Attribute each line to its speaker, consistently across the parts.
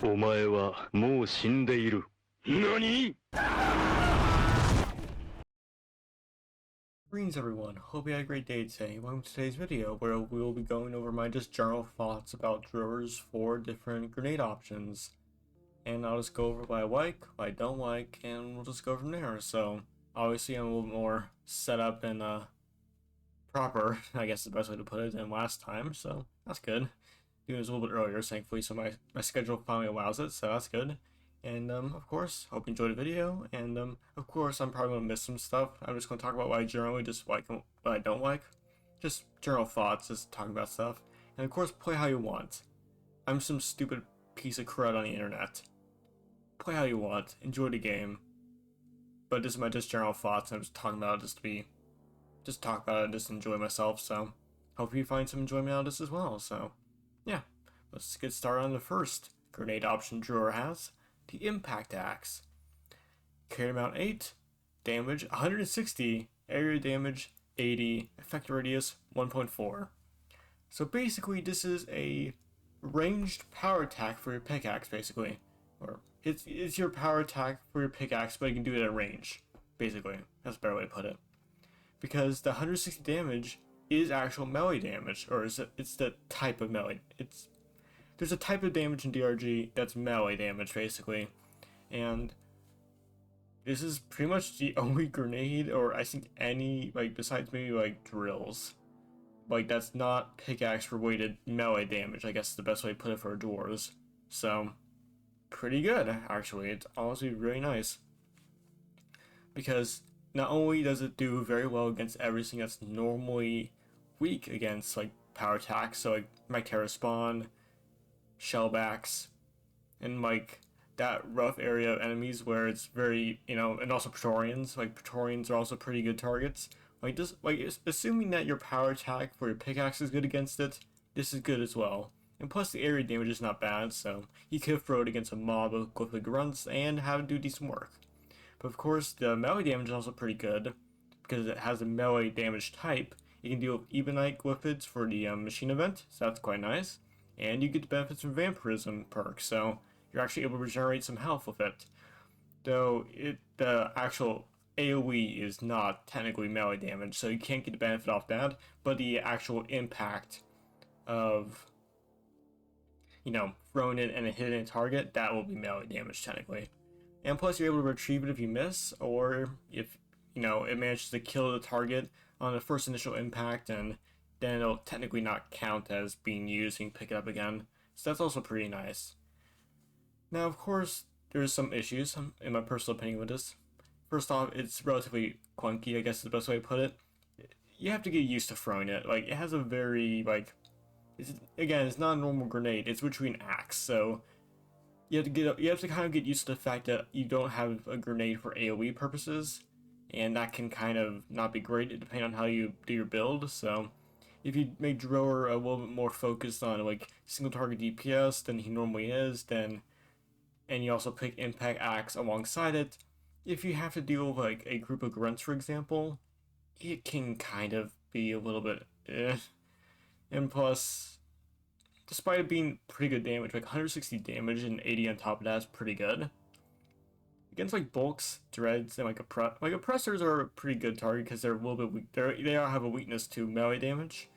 Speaker 1: お前はもう死んでいる。何？
Speaker 2: Greetings everyone, hope you had a great day today. Welcome to today's video where we will be going over my just general thoughts about drawers for different grenade options. And I'll just go over what I like, what I don't like, and we'll just go from there. So, obviously I'm a little more set up and proper, I guess is the best way to put it, than last time, so that's good. Doing this a little bit earlier, thankfully, so my schedule finally allows it, so that's good. And of course, hope you enjoyed the video. And of course, I'm probably gonna miss some stuff. I'm just gonna talk about what I generally just like and what I don't like. Just general thoughts, just talking about stuff. And of course, play how you want. I'm some stupid piece of crud on the internet. Play how you want. Enjoy the game. But this is my just general thoughts. I'm just talking about it just talk about it, just enjoy myself. So hope you find some enjoyment out of this as well. So yeah, let's get started on the first grenade option drawer has. The Impact Axe. Carry amount 8, damage 160, area damage 80, effect radius 1.4. So basically, this is a ranged power attack for your pickaxe, basically. Or it's your power attack for your pickaxe, but you can do it at range, basically. That's a better way to put it. Because the 160 damage is actual melee damage, or it's the type of melee. There's a type of damage in DRG that's melee damage, basically. And this is pretty much the only grenade, or I think any, like, besides maybe, like, drills. Like, that's not pickaxe weighted melee damage, I guess is the best way to put it for dwarves. So, pretty good, actually. It's honestly really nice. Because not only does it do very well against everything that's normally weak against, like, power attacks, so, like, Mytera Spawn, shellbacks, and like that rough area of enemies where it's very, and also Praetorians. Like Praetorians are also pretty good targets. Like just like assuming that your power attack for your pickaxe is good against it, this is good as well. And plus the area damage is not bad, so you could throw it against a mob of glyphic grunts and have it do decent work. But of course the melee damage is also pretty good because it has a melee damage type. You can deal with Ebonite glyphids for the machine event, so that's quite nice. And you get the benefits from Vampirism perk, so you're actually able to regenerate some health with it. Though the actual AoE is not technically melee damage, so you can't get the benefit off that, but the actual impact of, throwing it and hitting a target, that will be melee damage technically. And plus you're able to retrieve it if you miss, or if, it manages to kill the target on the first initial impact, and then it'll technically not count as being used and pick it up again. So that's also pretty nice. Now, of course, there's some issues, in my personal opinion, with this. First off, it's relatively clunky, I guess is the best way to put it. You have to get used to throwing it. Like, it has a very, it's not a normal grenade. It's between axe, so you have to kind of get used to the fact that you don't have a grenade for AoE purposes, and that can kind of not be great depending on how you do your build. So if you make Drawer a little bit more focused on like single target DPS than he normally is, and you also pick Impact Axe alongside it, if you have to deal with like a group of grunts, for example, it can kind of be a little bit And plus, despite it being pretty good damage, like 160 damage and 80 on top of that is pretty good. Against like bulks, dreads, and like oppressors are a pretty good target because they're a little bit weak. They all have a weakness to melee damage.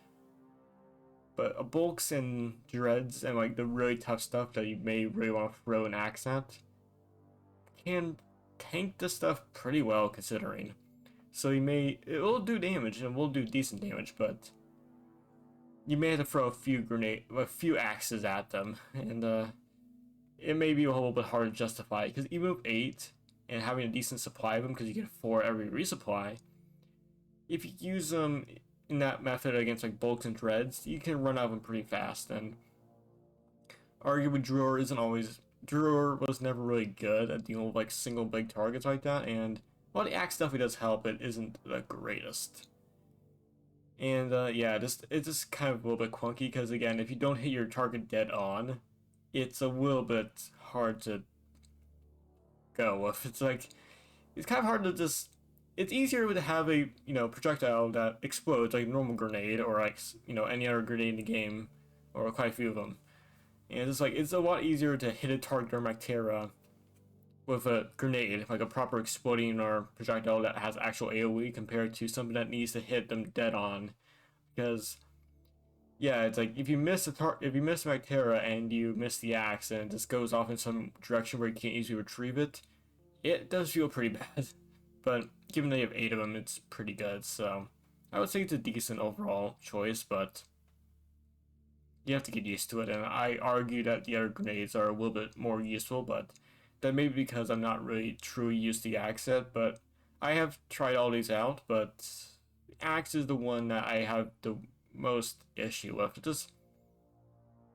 Speaker 2: But bulks and dreads and like the really tough stuff that you may really want to throw an axe at can tank this stuff pretty well considering. So it will do damage and it will do decent damage, but you may have to throw a few axes at them, and it may be a little bit hard to justify because even with 8 and having a decent supply of them, because you get 4 every resupply, if you use them in that method against like bulks and dreads, you can run out of them pretty fast. And arguably Drawer was never really good at dealing with like single big targets like that, and while the axe definitely does help, it isn't the greatest. And yeah, it's just kind of a little bit clunky because again, if you don't hit your target dead on, it's a little bit hard to go with. It's kind of hard to just. It's easier to have a projectile that explodes like a normal grenade or like any other grenade in the game, or quite a few of them. And it's like, it's a lot easier to hit a target or Mactera with a grenade, like a proper exploding or projectile that has actual AoE, compared to something that needs to hit them dead on. Because yeah, it's like if you miss if you miss Mactera and you miss the axe and it just goes off in some direction where you can't easily retrieve it, it does feel pretty bad. But given that you have 8 of them, it's pretty good. So I would say it's a decent overall choice, but you have to get used to it. And I argue that the other grenades are a little bit more useful, but that may be because I'm not really truly used to the axe yet. But I have tried all these out, but axe is the one that I have the most issue with.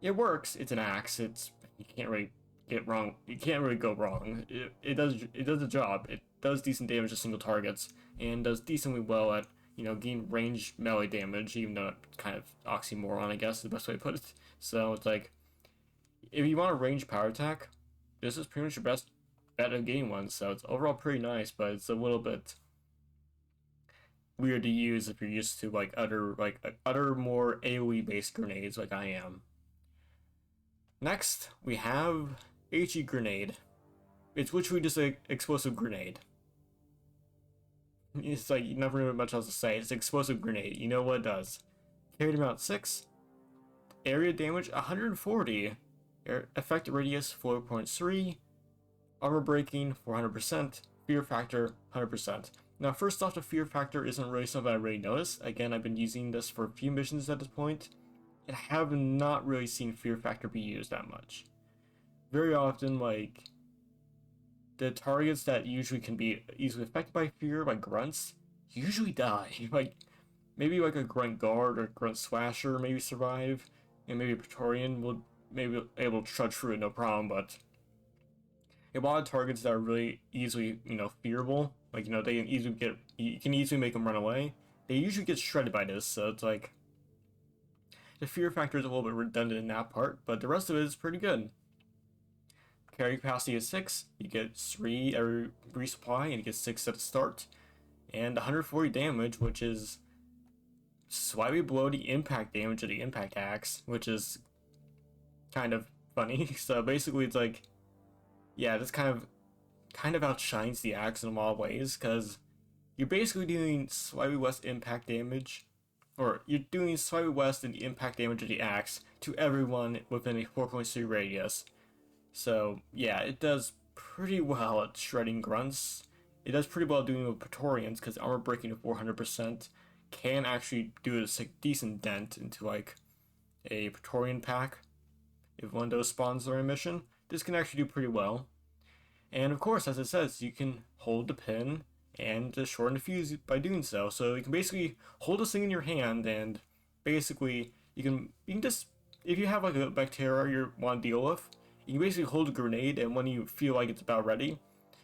Speaker 2: It works. It's an axe. You can't really get wrong. You can't really go wrong. It does the job. It does decent damage to single targets and does decently well at getting range melee damage. Even though it's kind of oxymoron, I guess is the best way to put it. So it's like if you want a range power attack, this is pretty much your best bet of getting one. So it's overall pretty nice, but it's a little bit weird to use if you're used to other more AoE based grenades like I am. Next, we have HE Grenade. It's literally just an explosive grenade. It's like you never know much else to say. It's an explosive grenade. You know what it does. Carried amount 6. Area damage 140. Effective radius 4.3. Armor breaking 400%. Fear factor 100%. Now, first off, the fear factor isn't really something I really noticed. Again, I've been using this for a few missions at this point, and I have not really seen fear factor be used that much. Very often, like, the targets that usually can be easily affected by fear, like grunts, usually die. Like, maybe like a grunt guard or grunt slasher maybe survive, and maybe a Praetorian will maybe able to trudge through it no problem, but a lot of targets that are really easily, fearable, like, they can easily you can easily make them run away, they usually get shredded by this, so it's like, the fear factor is a little bit redundant in that part, but the rest of it is pretty good. Carry capacity is 6, you get 3 every resupply, and you get 6 at the start, and 140 damage, which is slightly below the impact damage of the impact axe, which is kind of funny. So basically it's like, yeah, this kind of outshines the axe in a lot of ways, because you're basically doing slightly less impact damage, or you're doing slightly less than the impact damage of the axe to everyone within a 4.3 radius. So yeah, it does pretty well at shredding grunts. It does pretty well doing with Praetorians, because armor breaking to 400% can actually do a decent dent into like a Praetorian pack. If one of those spawns are in mission, this can actually do pretty well. And of course, as it says, you can hold the pin and just shorten the fuse by doing so. So you can basically hold this thing in your hand, and basically you can just, if you have like a Bacteria you want to deal with, you can basically hold a grenade, and when you feel like it's about ready,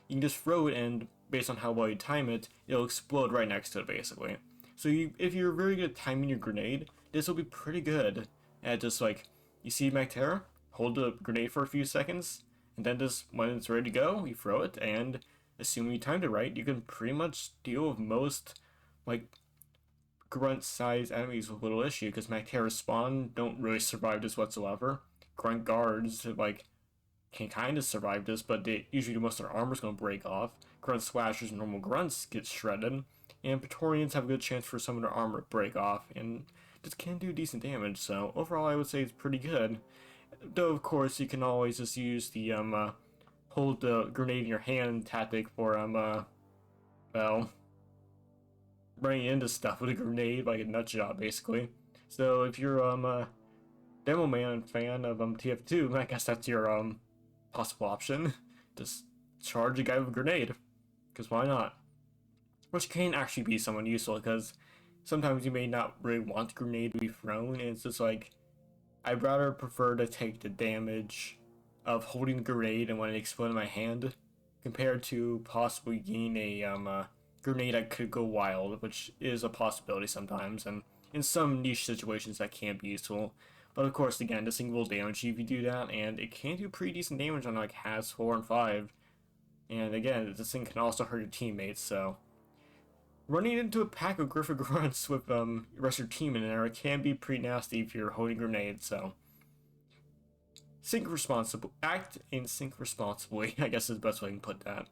Speaker 2: you can just throw it, and based on how well you time it, it'll explode right next to it basically. So if you're very good at timing your grenade, this will be pretty good at just like, you see Bacteria, hold the grenade for a few seconds, and then just when it's ready to go, you throw it, and assuming you timed it right, you can pretty much deal with most like grunt sized enemies with little issue, because Bacteria spawn don't really survive this whatsoever. Grunt guards like can kind of survive this, but they usually most of their armor's gonna break off. Grunt slashers and normal grunts get shredded, and Praetorians have a good chance for some of their armor to break off, and just can do decent damage. So overall, I would say it's pretty good. Though of course you can always just use the hold the grenade in your hand tactic for well, running into stuff with a grenade like a nut job basically. So if you're a Demo Man fan of TF2, I guess that's your possible option. Just charge a guy with a grenade, because why not? Which can actually be somewhat useful, because sometimes you may not really want the grenade to be thrown, and it's just like, I'd rather prefer to take the damage of holding the grenade and when it explodes in my hand, compared to possibly getting a grenade that could go wild, which is a possibility sometimes, and in some niche situations that can be useful. But of course, again, this thing will damage you if you do that, and it can do pretty decent damage on like Has 4 and 5. And again, this thing can also hurt your teammates, so running into a pack of Griffin Grunts with the rest of your team in there, it can be pretty nasty if you're holding grenades, so act and sync responsibly, I guess is the best way I can put that.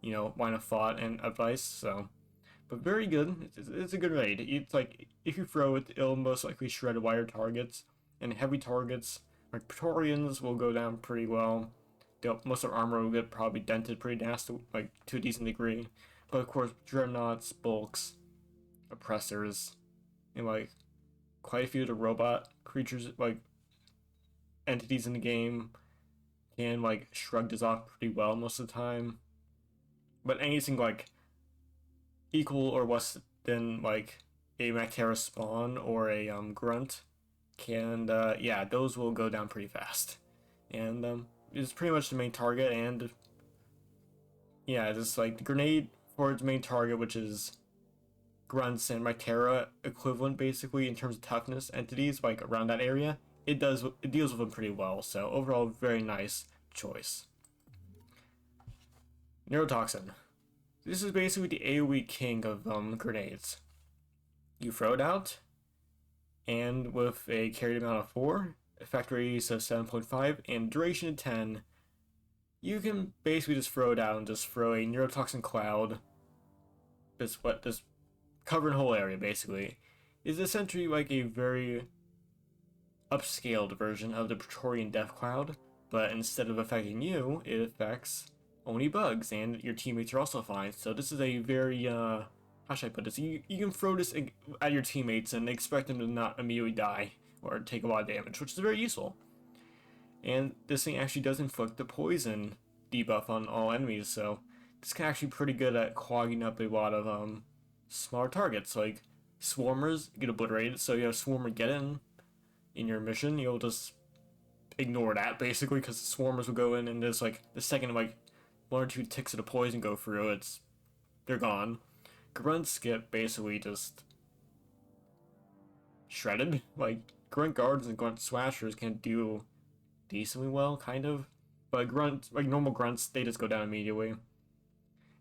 Speaker 2: You know, line of thought and advice, so. But very good. It's a good raid. It's like, if you throw it, it'll most likely shred wire targets, and heavy targets, like Praetorians, will go down pretty well. Most of their armor will get probably dented pretty nasty, like, to a decent degree. But of course, Dreadnoughts, Bulks, Oppressors, and like, quite a few of the robot creatures, like, entities in the game can like shrug this off pretty well most of the time. But anything like equal or less than like a Mactera spawn or a grunt can yeah, those will go down pretty fast. And it's pretty much the main target, and yeah, just like the grenade for its main target, which is grunts and Mactera equivalent basically in terms of toughness entities like around that area, it deals with them pretty well. So overall, very nice choice. Neurotoxin. This is basically the AoE king of grenades. You throw it out, and with a carried amount of 4, effect radius of 7.5, and duration of 10, you can basically just throw it out and just throw a neurotoxin cloud. This covering whole area basically is essentially like a very upscaled version of the Praetorian Death Cloud, but instead of affecting you, it affects only bugs, and your teammates are also fine. So this is a very, how should I put this? You can throw this at your teammates and expect them to not immediately die or take a lot of damage, which is very useful. And this thing actually does inflict the poison debuff on all enemies, so this can actually be pretty good at clogging up a lot of smaller targets. Like swarmers get obliterated, so you have swarmer get in your mission, you'll just ignore that basically, because the swarmers will go in, and there's like the second like 1 or 2 ticks of the poison go through, they're gone. Grunts get basically just shredded. Like grunt guards and grunt slashers can do decently well, kind of, but normal grunts, they just go down immediately.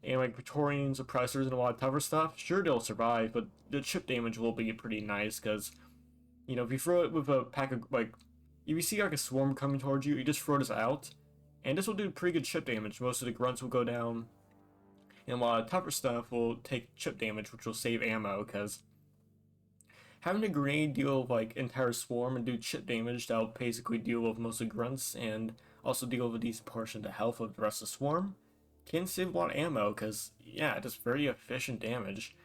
Speaker 2: And like Praetorians, oppressors, and a lot of tougher stuff, sure, they'll survive, but the chip damage will be pretty nice, because you know, if you throw it with a pack of, like, if you see like a swarm coming towards you, you just throw this out, and this will do pretty good chip damage. Most of the grunts will go down, and a lot of tougher stuff will take chip damage, which will save ammo, because having a grenade deal with like entire swarm and do chip damage, that'll basically deal with mostly grunts, and also deal with a decent portion of the health of the rest of the swarm, can save a lot of ammo, because, yeah, just very efficient damage.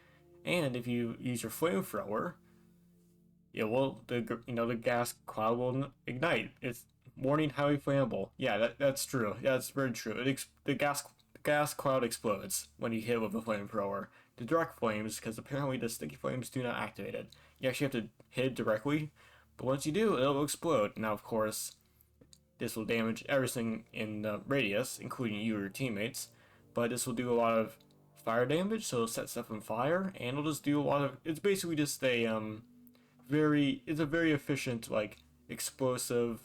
Speaker 2: And if you use your flamethrower, yeah, well, the gas cloud will ignite. It's warning, highly flammable. Yeah, that's true. Yeah, that's very true. The gas cloud explodes when you hit it with a flamethrower. The direct flames, because apparently the sticky flames do not activate it. You actually have to hit it directly, but once you do, it'll explode. Now, of course, this will damage everything in the radius, including you or your teammates. But this will do a lot of fire damage, so it'll set stuff on fire, and it'll just do a lot of. It's basically just a it's a very efficient, like, explosive,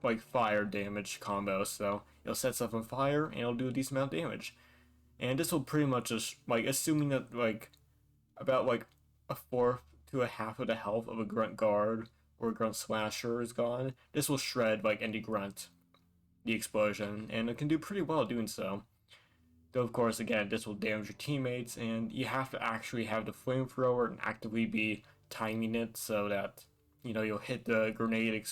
Speaker 2: like, fire damage combo. So it'll set stuff on fire and it'll do a decent amount of damage. And this will pretty much just, like, assuming that like about like a fourth to a half of the health of a grunt guard or a grunt slasher is gone, this will shred like any grunt the explosion, and it can do pretty well doing so. Though of course, again, this will damage your teammates, and you have to actually have the flamethrower and actively be timing it so that you'll hit the grenade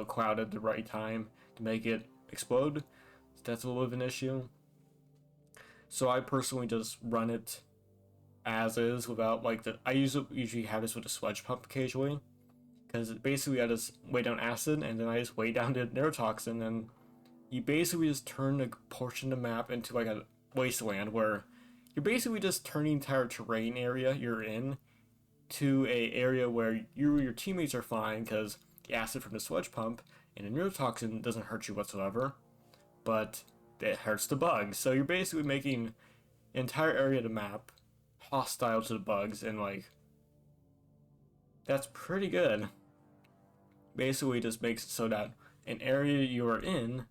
Speaker 2: cloud at the right time to make it explode. So that's a little bit of an issue. So I personally just run it as is without like I usually have this with a sludge pump occasionally, because basically I just weigh down acid and then I just weigh down the neurotoxin, and you basically just turn a portion of the map into like a wasteland where you're basically just turning the entire terrain area you're in to a area where your teammates are fine, because the acid from the sludge pump and the neurotoxin doesn't hurt you whatsoever, but it hurts the bugs. So you're basically making the entire area of the map hostile to the bugs, and like that's pretty good. Basically just makes it so that an area you are in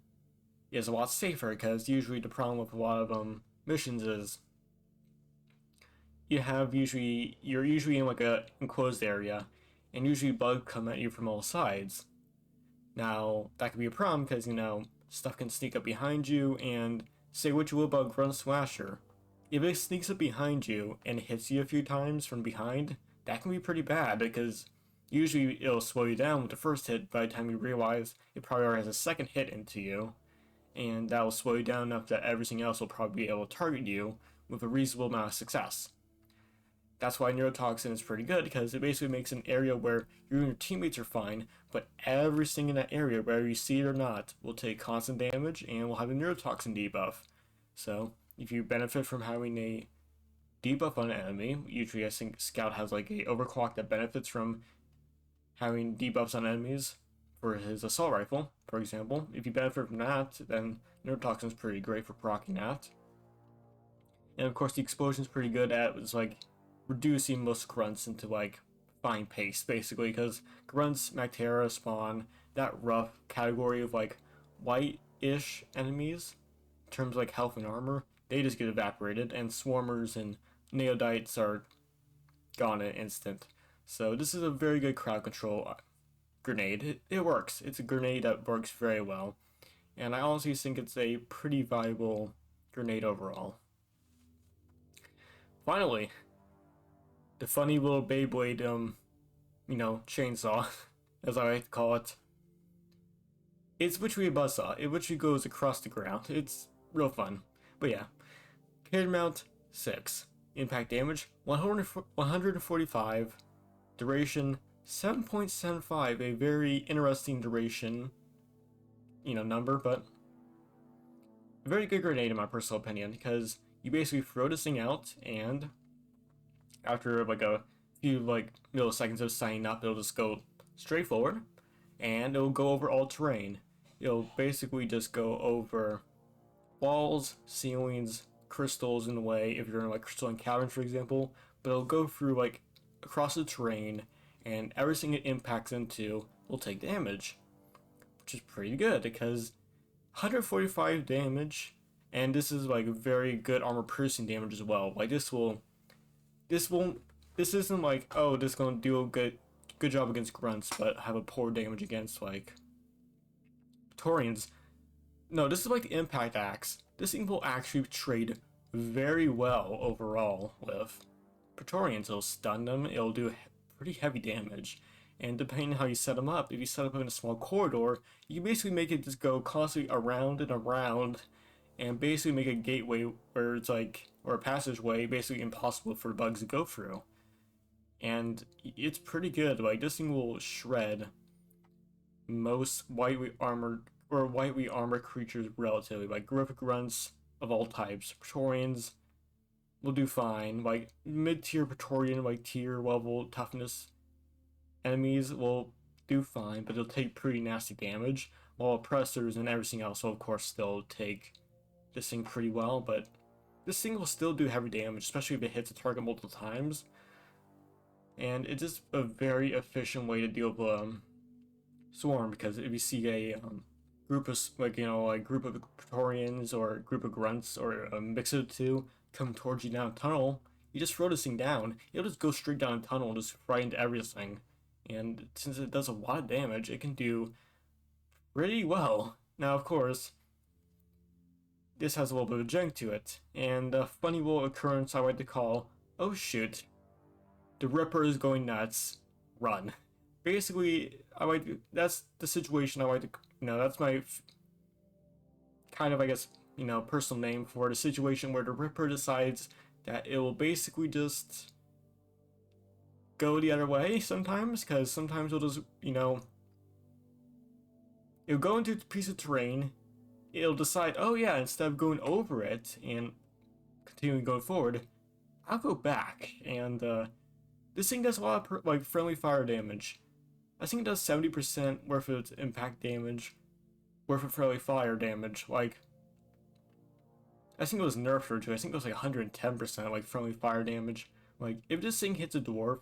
Speaker 2: is a lot safer, because usually the problem with a lot of missions is you're usually in like a enclosed area, and usually bugs come at you from all sides. Now, that could be a problem because, stuff can sneak up behind you, and say what you will about Grunt Slasher. If it sneaks up behind you and hits you a few times from behind, that can be pretty bad because usually it'll slow you down with the first hit by the time you realize it probably already has a second hit into you, and that will slow you down enough that everything else will probably be able to target you with a reasonable amount of success. That's why Neurotoxin is pretty good, because it basically makes an area where you and your teammates are fine, but everything in that area, whether you see it or not, will take constant damage and will have a Neurotoxin debuff. So, if you benefit from having a debuff on an enemy, usually I think Scout has like a overclock that benefits from having debuffs on enemies for his assault rifle, for example. If you benefit from that, then Neurotoxin is pretty great for proccing that. And of course the explosion is pretty good at like reducing most grunts into like fine paste, basically, because grunts, Mactera spawn that rough category of like white-ish enemies in terms of like health and armor. They just get evaporated, and swarmers and neodites are gone in an instant. So this is a very good crowd control grenade. It works. It's a grenade that works very well, and I honestly think it's a pretty viable grenade overall. Finally, the funny little Beyblade, chainsaw, as I like to call it. It's literally a buzzsaw. It literally goes across the ground. It's real fun. But yeah, carried mount 6, impact damage 145, duration 7.75, a very interesting duration, number, but a very good grenade in my personal opinion, because you basically throw this thing out, and after like a few milliseconds of signing up, it'll just go straight forward, and it'll go over all terrain. It'll basically just go over walls, ceilings, crystals in the way, if you're in like crystalline caverns, for example, but it'll go through like across the terrain, and everything it impacts into will take damage, which is pretty good because 145 damage, and this is like very good armor piercing damage as well. Like this isn't like, oh, this is gonna do a good job against grunts but have a poor damage against like Praetorians. No, this is like the impact axe. This thing will actually trade very well overall with Praetorians. It'll stun them, it'll do pretty heavy damage, and depending on how you set them up, if you set up in a small corridor, you can basically make it just go constantly around and around, and basically make a gateway where it's like, or a passageway, basically impossible for bugs to go through. And it's pretty good. Like this thing will shred most lightly armored creatures relatively, like griffic grunts of all types. Praetorians will do fine. Like mid-tier Praetorian, like tier level toughness enemies will do fine, but they'll take pretty nasty damage, while oppressors and everything else will of course still take this thing pretty well, but this thing will still do heavy damage, especially if it hits a target multiple times. And it's just a very efficient way to deal with swarm, because if you see a group of group of Praetorians or a group of grunts or a mix of the two come towards you down a tunnel, you just throw this thing down, it'll just go straight down a tunnel and just fry into everything. And since it does a lot of damage, it can do pretty well. Now, of course, this has a little bit of jank to it, and a funny little occurrence I like to call, oh shoot, the Ripper is going nuts, run. Basically, that's the situation I like to, that's my kind of, I guess, personal name for the situation where the Ripper decides that it will basically just go the other way sometimes, because sometimes it'll just, it'll go into a piece of terrain, it'll decide, oh yeah, instead of going over it and continuing going forward, I'll go back, and this thing does a lot of friendly fire damage. I think it does 70% worth of its impact damage, worth of friendly fire damage. Like, I think it was nerfed or two. I think it was like 110% like friendly fire damage. Like, if this thing hits a dwarf,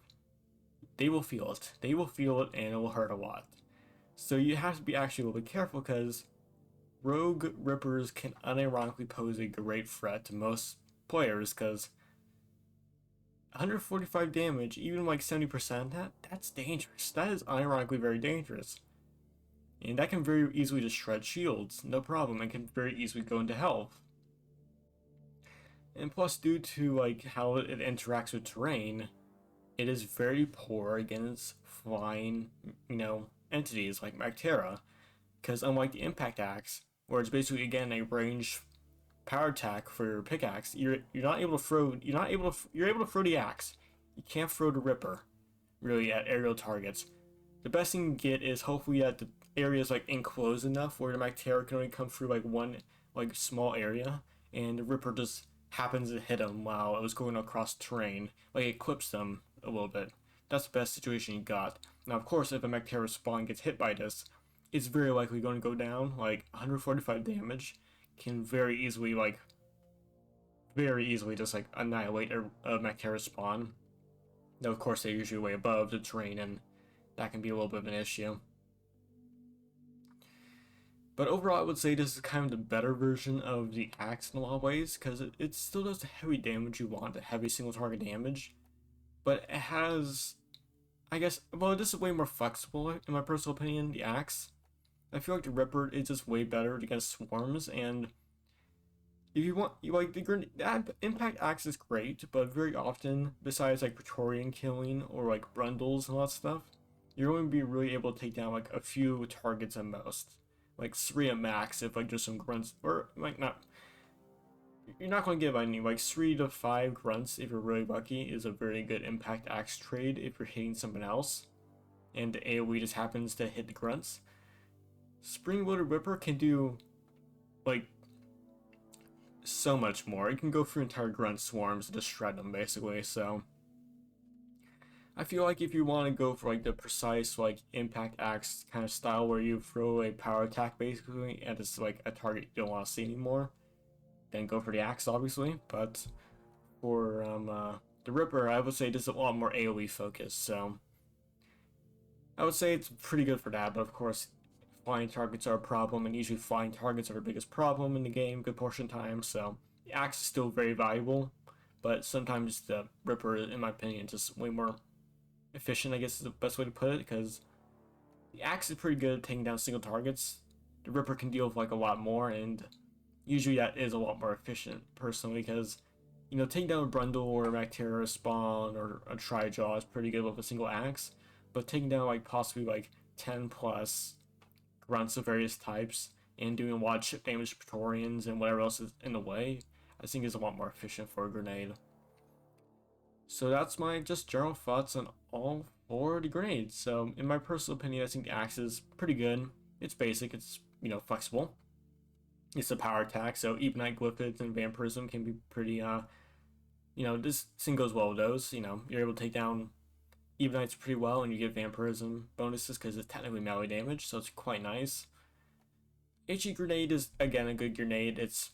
Speaker 2: they will feel it. They will feel it, and it will hurt a lot. So you have to be actually a little bit careful, because rogue rippers can unironically pose a great threat to most players, because 145 damage, even like 70%, that's dangerous. That is unironically very dangerous. And that can very easily just shred shields, no problem, and can very easily go into health. And plus, due to like how it interacts with terrain, it is very poor against flying, entities like Mactera. Because unlike the Impact Axe, where it's basically again a range power attack for your pickaxe, you're not able to throw you're able to throw the axe. You can't throw the Ripper really at aerial targets. The best thing you can get is hopefully at the areas like enclosed enough where the Mactera can only come through like one like small area, and the Ripper just happens to hit them while it was going across terrain, like it clips them a little bit. That's the best situation you got. Now, of course, if a Mactera spawn gets hit by this, it's very likely going to go down. Like 145 damage can very easily just like annihilate a Mactera spawn. Now, of course, they're usually way above the terrain, and that can be a little bit of an issue. But overall, I would say this is kind of the better version of the axe in a lot of ways, because it still does the heavy damage you want, the heavy single target damage, but it has, I guess, well, this is way more flexible in my personal opinion, the axe. I feel like the Ripper is just way better against swarms, and if you want, the Impact Axe is great, but very often, besides like Praetorian killing or like Brundles and all that stuff, you're going to be really able to take down like a few targets at most. Like 3 at max if like just some grunts, or like not, you're not going to get any, like 3 to 5 grunts if you're really lucky is a very good Impact Axe trade if you're hitting someone else and the AoE just happens to hit the grunts. Springloaded Ripper can do like so much more. It can go through entire grunt swarms and just shred them basically, so I feel like if you want to go for like the precise like Impact Axe kind of style where you throw a power attack basically and it's like a target you don't want to see anymore, then go for the axe obviously. But for the Ripper, I would say this is a lot more AoE focused, so I would say it's pretty good for that. But of course, flying targets are a problem, and usually flying targets are the biggest problem in the game good portion of time, so the axe is still very valuable, but sometimes the Ripper, in my opinion, is just way more efficient, I guess is the best way to put it, because the axe is pretty good at taking down single targets. The Ripper can deal with like a lot more, and usually that is a lot more efficient personally, because taking down a Brundle or a Mactera spawn or a Trijaw is pretty good with a single axe, but taking down like possibly like 10 plus grunts of various types and doing a lot of chip damage to Praetorians and whatever else is in the way, I think is a lot more efficient for a grenade. So that's my just general thoughts on all 4 the grenades. So in my personal opinion, I think the axe is pretty good. It's basic, it's flexible. It's a power attack, so Ebonite Glyphids and Vampirism can be pretty this thing goes well with those. You're able to take down Ebonites pretty well, and you get Vampirism bonuses because it's technically melee damage, so it's quite nice. HE Grenade is again a good grenade. It's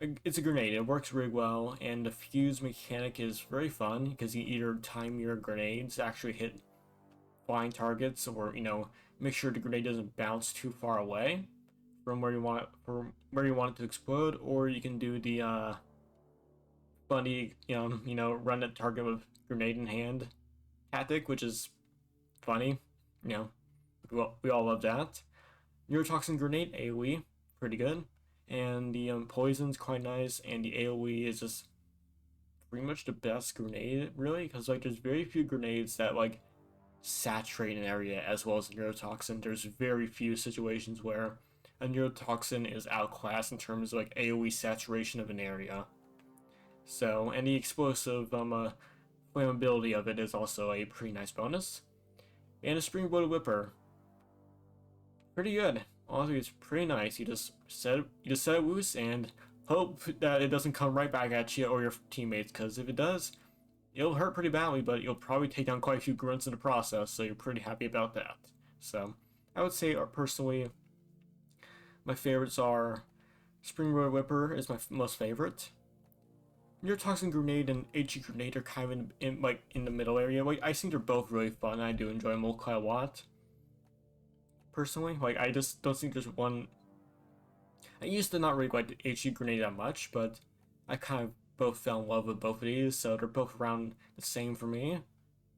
Speaker 2: a grenade. It works really well, and the fuse mechanic is very fun because you either time your grenades to actually hit flying targets, or make sure the grenade doesn't bounce too far away from where you want it to explode, or you can do the funny run at target with grenade in hand tactic, which is funny. We all love that. Neurotoxin Grenade AoE, pretty good. And the poison's quite nice, and the AoE is just pretty much the best grenade, really, because like there's very few grenades that like saturate an area as well as Neurotoxin. There's very few situations where a Neurotoxin is outclassed in terms of like AoE saturation of an area. So, and the explosive flammability of it is also a pretty nice bonus. And a Springloaded Ripper, pretty good. Honestly, it's pretty nice. You just set it loose and hope that it doesn't come right back at you or your teammates, because if it does, it'll hurt pretty badly, but you'll probably take down quite a few grunts in the process, so you're pretty happy about that. So I would say personally, my favorites are Springloaded Ripper is my most favorite. Neurotoxin Grenade and HE Grenade are kind of in the middle area. Like, I think they're both really fun. I do enjoy them quite a lot. Personally, like, I just don't think there's one. I used to not really like the HE Grenade that much, but I kind of both fell in love with both of these, so they're both around the same for me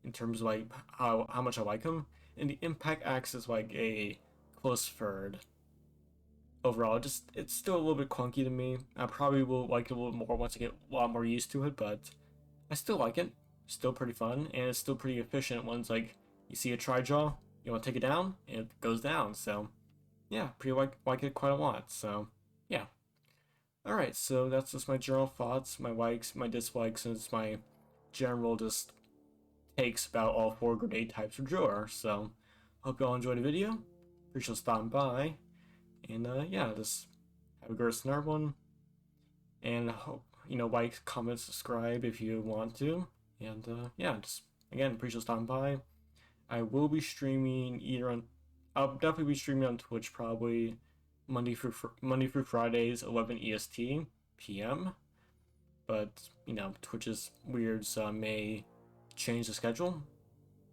Speaker 2: in terms of like how much I like them. And the Impact Axe is like a close third. Overall, it's still a little bit clunky to me. I probably will like it a little more once I get a lot more used to it, but I still like it. Still pretty fun, and it's still pretty efficient once like you see a tri-jaw, you want to take it down, and it goes down. So yeah, pretty like it quite a lot. So yeah. Alright, so that's just my general thoughts, my likes, my dislikes, and it's my general just takes about all 4 grenade types of drawer. So hope you all enjoyed the video. Appreciate you stopping by. And yeah, just have a great another one. And hope, like, comment, subscribe if you want to. And yeah, just again, appreciate you stopping by. I will be streaming I'll definitely be streaming on Twitch probably Monday through Fridays, 11 EST PM. But Twitch is weird, so I may change the schedule,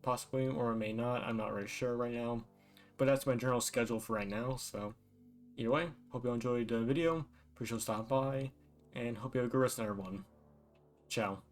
Speaker 2: possibly, or I may not. I'm not really sure right now. But that's my general schedule for right now. So either way, hope you all enjoyed the video. Appreciate you stopping by, and hope you have a good rest of everyone. Ciao.